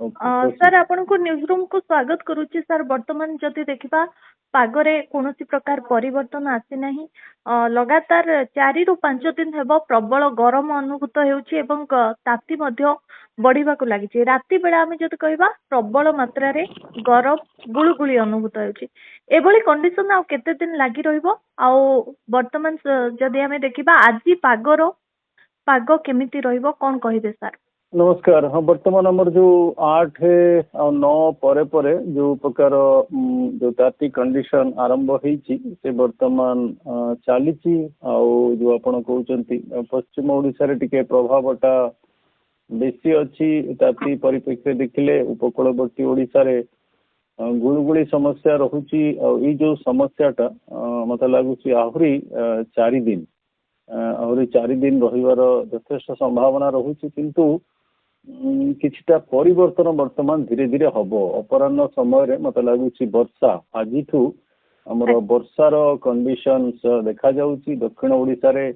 Sir आपण को news room को स्वागत करुच्ची सर वर्तमान जदि देखा पागरे कौन प्रकार परिवर्तन आसी नहीं लगातार 4 ରୁ 5 दिन हेब प्रबल गरम अनुभूत होउची एवं ताती मध्य बढ़िबा को लागिची राति बेला आमे जदि कहबा प्रबल मात्रा रे गरम गुळगुळी अनुभूत होउची एभली कंडीशन आ केते दिन लागि रहइबो आ वर्तमान जदि आमे देखिबा आजि पाग केमिति रहइबो कोन कहिबे सर। नमस्कार। हाँ, वर्तमान आमर जो 8 और 9 परे जो प्रकार जो ताती कंडीशन आरंभ होईची से वर्तमान चलीची जो आपण कहउचंती पश्चिम ओडिसा रे टिके प्रभावटा बेसी अच्छी ताती परिप्रेक्षी देखिले उपकूलवर्ती ओडिसा रे गुळगुळी समस्या रहुची और जो समस्याटा मते लागुची आहुरी 4 दिन रहिवार यथेष्ट संभावना रहुची किंतु किछटा परिवर्तन वर्तमान धीरे धीरे हम अपराह्न समय मत लगुच वर्षा आज आमर वर्षार कंडीशन देखा जाउची दक्षिण ओडिशा रे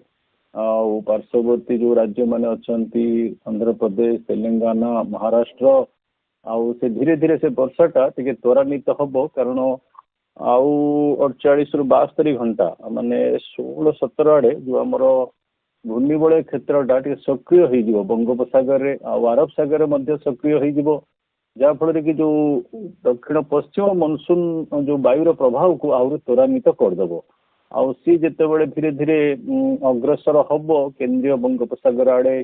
पार्श्ववर्ती जो राज्य माने अछंती आंध्र प्रदेश तेलंगाना महाराष्ट्र आउ से धीरे धीरे से वर्षाटा टिके त्वरान्वित हम कारण आउ 48 ରୁ 72 घंटा माने 16-17 आड़े जो आमर घूर्णिबलय क्षेत्र सक्रिय हो बंगोपसागर अरब सागर में सक्रिय हो जहाँफल कि जो दक्षिण पश्चिम मनसून जो वायुर प्रभाव को आहरी त्वरान्वित करदेव आउ सी जिते धीरे धीरे अग्रसर हम केंद्रीय बंगोपसागर आड़े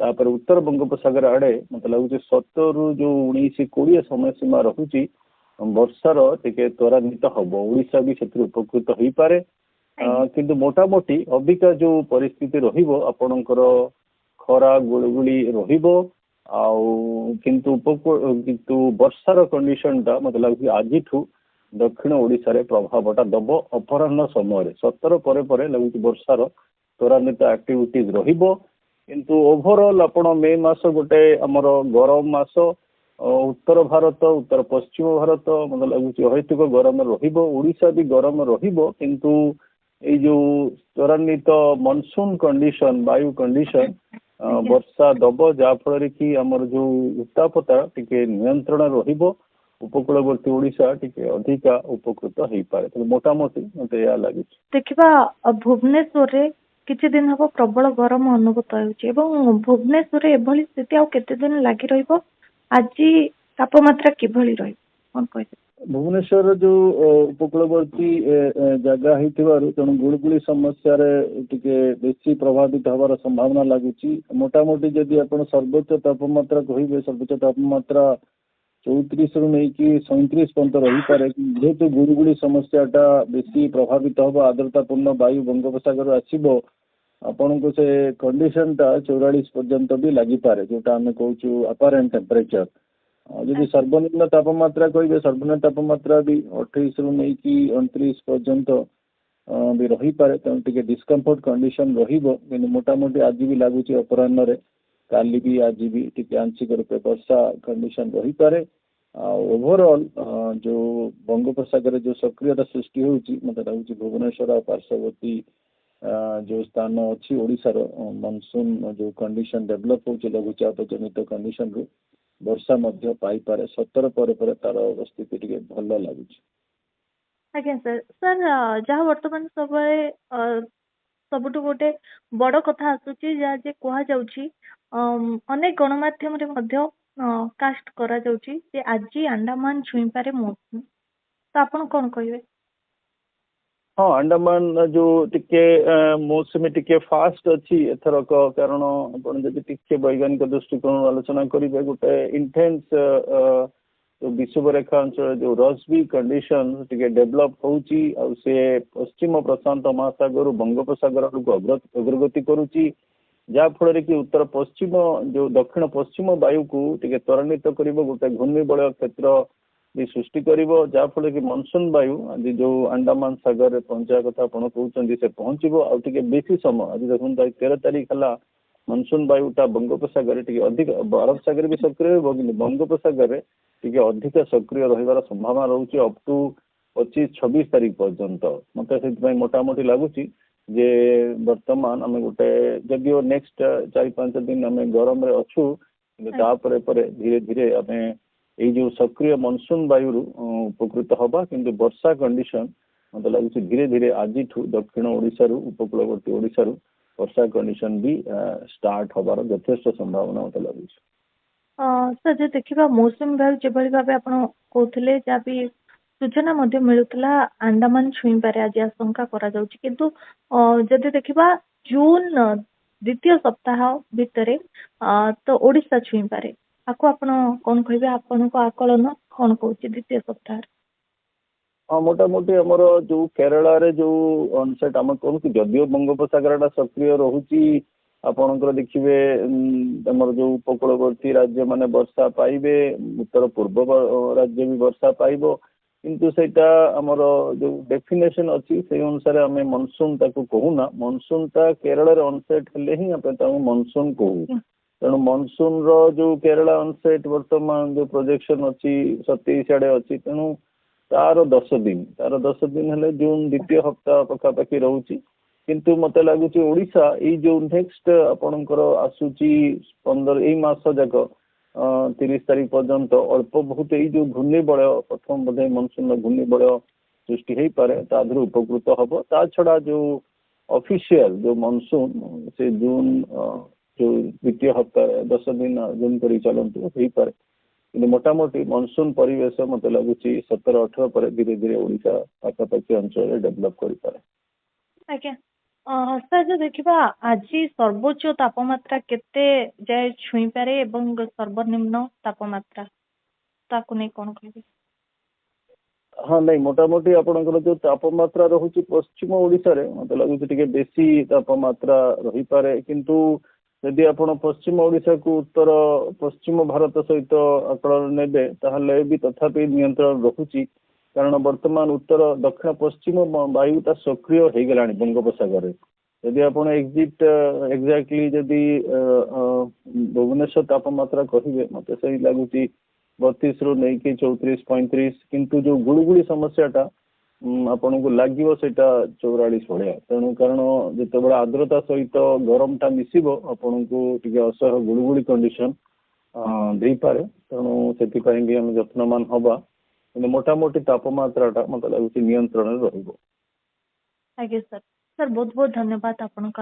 तापर उत्तर बंगोपसागर आड़े मत लगुच 17 ରୁ जो 19-20 समय सीमा रहुची वर्षार टिके त्वरान्वित हम ओडिशा भी से उपकृत हो पारे किंतु मोटामोटी अबिका जो परिस्थिति रहिबो आपणकर खरा गुळगुळी रहिबो किंतु वर्षार कंडीशन टा मतलब लाଗୁଛି आजिठू दक्षिण ओडिशा रे प्रभावटा दबो अपराह्न समय 17 परे परे लाଗୁଛି वर्षार त्वरान्वित एक्टिविटीज रहिबो किंतु ओवरऑल आपण मे मास गोटे हमर गरम मास उत्तर भारत उत्तर पश्चिम भारत मतलब लाଗୁଛି अहेतुक गरम रहिबो ओडिशा भी गरम रहिबो किंतु ये जो त्वरान्वित मनसून कंडीशन वायु कंडीशन वर्षा दब जाफल कि आमर जो उत्तापता टिके नियंत्रण रहिबो उपकूलवर्ती ओडिशा टिके अधिका उपकृत हो पारे तो मोटामोटी मते या लागि देखिबा भुवनेश्वर रे किछि दिन हबो प्रबल गरम अनुभूत होउची एवं भुवनेश्वर रे एभली स्थिति आ केते दिन लागि रहइबो आजि तापमात्रा किभली रहइबो कोन कहते भुवनेश्वर जो उपकूलवर्ती जगह तेणु गुळगुळी समस्या टिके बेसी प्रभावित हबार संभावना लगुच मोटामोटी जदि आप सर्वोच्च तापमात्रा कहे सर्वोच्च तापमात्रा 34 ରୁ ନେଇକି 37 पर्यंत रही पारे जेहेतु गुळगुळी समस्याटा बेसी प्रभावित हम आर्द्रतापूर्ण वायु बंगोपसागर आसब आपण को से कंडीशनटा 44 पर्यंत भी लगी पारे जोटा आम कहूँ अपारेंट टेम्परेचर जदि सर्वनिम्न तापमात्रा कहे सर्वनिम्न तापमात्रा भी 28 ରୁ ନେଇକି 29 पर्यंत भी रही पारे तेणु टिके डिस्कम्फर्ट कंडीशन रहिबो मोटामोटी आज भी लगुच अपराह्न काली भी आज भी टिके आंशिक रूपे वर्षा कंडीशन रही पारे ओवरऑल जो बंगोपसागर जो सक्रियता सृष्टि होउची मते लगुच भुवनेश्वर पार्श्ववर्ती जो स्थान अच्छी ओडिशार मनसून जो कंडीशन डेवलप होउची लघुचाप जनित कंडीशन रू वर्षा मध्य पाई पारे 17 परे तार स्थिति टिके भल लगुच। आज्ञा सर सर जहाँ वर्तमान समय सबुठु गोटे बड़ कथा आसुची जहाँ जे कहा जाउची अनेक गणमाध्यम रे मध्य कास्ट करा जाउची जे आजि अंडमान छुई पारे मौसम तो आपण कोन कहिबे। हाँ, अंडमान जो टिके मौसमी टिके फास्ट अच्छी एथरक कारण अपन जदि टिके वैज्ञानिक दृष्टिकोण आलोचना करिबे गोटे इंटेंस जो विषुवरेखा अंचल जो रसबी कंडीशन टिके डेवलप होउची और से पश्चिम प्रशांत महासागर बंगोपसागर को अग्रगति करुची जहाँ फल कि उत्तर पश्चिम जो दक्षिण पश्चिम वायु को टिके त्वरान्वित करिबो गोटे घूर्णिबलय क्षेत्र भी सृष्टि करिबो जहाँ फल कि मनसून वायु आज जो अंडमान सागर रे पहुंचा कथा आपण कहउचंदी से पहुंचबो आ टिके बेसी समय आज देखुन 13 तारीख हला मनसून वायुटा बंगोपसागर टिके अधिक अरब सागर भी सक्रिय हो कि बंगोपसागर रे टिके अधिक सक्रिय रहिबार संभावना रहउची अप टू 25-26 तारीख पर्यंत मते से मोटामोटी लगुची जे वर्तमान आम गोटे जदिव नेक्स्ट 4-5 दिन आम गरम रे अच्छू धीरे धीरे आम ଏଇ ଯୋଉ ସକ୍ରିୟ ମନସୁନ ବାୟୁରୁ ଉପକୃତ ହବା, କିନ୍ତୁ ବର୍ଷା କଣ୍ଡିସନ ମତେ ଲାଗୁଛି ଧୀରେ ଧୀରେ ଆଜିଠୁ ଦକ୍ଷିଣ ଓଡିଶାରୁ ଉପକୂଳବର୍ତ୍ତୀ ଓଡିଶାରୁ ବର୍ଷା କଣ୍ଡିସନ ବି ଷ୍ଟାର୍ଟ ହବାର ଯଥେଷ୍ଟ ସମ୍ଭାବନା ମତେ ଲାଗୁଛି। ସାର୍ ଯଦି ଦେଖିବା ମୌସୁମୀ ବାୟୁ ଯେଭଳି ଭାବେ ଆପଣ କହୁଥିଲେ, ଯାହା ବି ସୂଚନା ମଧ୍ୟ ମିଳୁଥିଲା ଆଣ୍ଡାମାନ ଛୁଇଁପାରେ ଆଜି ଆଶଙ୍କା କରାଯାଉଛି, କିନ୍ତୁ ଯଦି ଦେଖିବା ଜୁନ ଦ୍ୱିତୀୟ ସପ୍ତାହ ଭିତରେ ତ ଓଡିଶା ଛୁଇଁପାରେ। ଆକୁ ଆପଣ କଣ କହିବେ? ଆପଣଙ୍କ ଆକଳନ କଣ କହୁଛି ଦ୍ୱିତୀୟ ସପ୍ତାହରେ? ହଁ, ମୋଟାମୋଟି ଆମର ଯୋଉ କେରଳରେ ଯୋଉ ଅନସେଟ ଆମେ କହୁଛୁ, ଯଦିଓ ବଙ୍ଗୋପସାଗରଟା ସକ୍ରିୟ ରହୁଛି, ଆପଣଙ୍କର ଦେଖିବେ ଆମର ଯୋଉ ଉପକୂଳବର୍ତ୍ତୀ ରାଜ୍ୟ ମାନେ ବର୍ଷା ପାଇବେ, ଉତ୍ତର ପୂର୍ବ ରାଜ୍ୟ ବି ବର୍ଷା ପାଇବ, କିନ୍ତୁ ସେଇଟା ଆମର ଯୋଉ ଡେଫିନେସନ ଅଛି ସେଇ ଅନୁସାରେ ଆମେ ମନସୁନ ତାକୁ କହୁନା। ମନସୁନଟା କେରଳରେ ଅନସେଟ ହେଲେ ହିଁ ଆମେ ତାକୁ ମନସୁନ କହୁ। ତେଣୁ ମନସୁନ ର ଯୋଉ କେରଳ ଅନସେଟ ବର୍ତ୍ତମାନ ଯୋଉ ପ୍ରୋଜେକ୍ସନ ଅଛି 27 ଆଡେ ଅଛି, ତେଣୁ ତାର 10 ଦିନ ହେଲେ ଜୁନ ଦ୍ୱିତୀୟ ସପ୍ତାହ ପାଖାପାଖି ରହୁଛି। କିନ୍ତୁ ମତେ ଲାଗୁଛି ଓଡିଶା ଏଇ ଯୋଉ ନେକ୍ସଟ ଆପଣଙ୍କର ଆସୁଛି 15 ଏଇ ମାସ ଯାକ 30 ତାରିଖ ପର୍ଯ୍ୟନ୍ତ ଅଳ୍ପ ବହୁତ ଏଇ ଯୋଉ ଘୂର୍ଣ୍ଣିବଳୟ, ପ୍ରଥମ ବୋଧେ ମନସୁନ ଘୂର୍ଣ୍ଣିବଳୟ ସୃଷ୍ଟି ହେଇପାରେ, ତା ଦେହରୁ ଉପକୃତ ହବ। ତା ଛଡା ଯୋଉ ଅଫିସିଆଲ ଯୋଉ ମନସୁନ ସେ ଜୁନ ଯୋଉ ଦ୍ୱିତୀୟ ସପ୍ତାହ 10 ଦିନ ଜୁନ କରି ଚାଲନ୍ତୁ ହେଇପାରେ, କିନ୍ତୁ ମୋଟାମୋଟି ମନସୁନ ପରିବେଶ ମତେ ଲାଗୁଛି 17-18 ପରେ ଧୀରେ ଧୀରେ ଓଡିଶା ପାଖାପାଖି ଅଞ୍ଚଳରେ ଡେଭଲପ କରିପାରେ। ଆଜ୍ଞା ସାର୍, ଯଦି ଦେଖିବା ଆଜି ସର୍ବୋଚ୍ଚ ତାପମାତ୍ରା କେତେ ଯାଏ ଛୁଇଁପାରେ ଏବଂ ସର୍ବନିମ୍ନ ତାପମାତ୍ରା, ତାକୁ ନେଇ କଣ କହିବେ? ହଁ, ନାଇଁ ମୋଟାମୋଟି ଆପଣଙ୍କର ଯୋଉ ତାପମାତ୍ରା ରହୁଛି ପଶ୍ଚିମ ଓଡିଶାରେ ମତେ ଲାଗୁଛି ଟିକେ ବେଶୀ ତାପମାତ୍ରା ରହିପାରେ, କିନ୍ତୁ ଯଦି ଆପଣ ପଶ୍ଚିମ ଓଡିଶାକୁ ଉତ୍ତର ପଶ୍ଚିମ ଭାରତ ସହିତ ଆକଳନ ନେବେ ତାହେଲେ ବି ତଥାପି ନିୟନ୍ତ୍ରଣ ରହୁଛି, କାରଣ ବର୍ତ୍ତମାନ ଉତ୍ତର ଦକ୍ଷିଣ ପଶ୍ଚିମ ବାୟୁଟା ସକ୍ରିୟ ହେଇଗଲାଣି ବଙ୍ଗୋପସାଗରରେ। ଯଦି ଆପଣ ଏକ୍ଜାକ୍ଟଲି ଯଦି ଭୁବନେଶ୍ୱର ତାପମାତ୍ରା କହିବେ, ମତେ ସେଇ ଲାଗୁଛି 32 ରୁ ନେଇକି 34-35, କିନ୍ତୁ ଯୋଉ ଗୁଳୁଗୁଳି ସମସ୍ୟାଟା ଆପଣଙ୍କୁ ଲାଗିବ ସେଇଟା 44 ଭଳିଆ। ତେଣୁ କାରଣ ଯେତେବେଳେ ଆର୍ଦ୍ରତା ସହିତ ଗରମଟା ମିଶିବ ଆପଣଙ୍କୁ ଟିକେ ଅସହ୍ୟ ଗୁଳୁଗୁଳି କଣ୍ଡିସନ ଦେଇପାରେ, ତେଣୁ ସେଥିପାଇଁ ବି ଆମେ ଯତ୍ନବାନ ହବା, କିନ୍ତୁ ମୋଟାମୋଟି ତାପମାତ୍ରାଟା ମତେ ଲାଗୁଛି ନିୟନ୍ତ୍ରଣରେ ରହିବ। ଆଜ୍ଞା ସାର୍, ବହୁତ ବହୁତ ଧନ୍ୟବାଦ ଆପଣଙ୍କ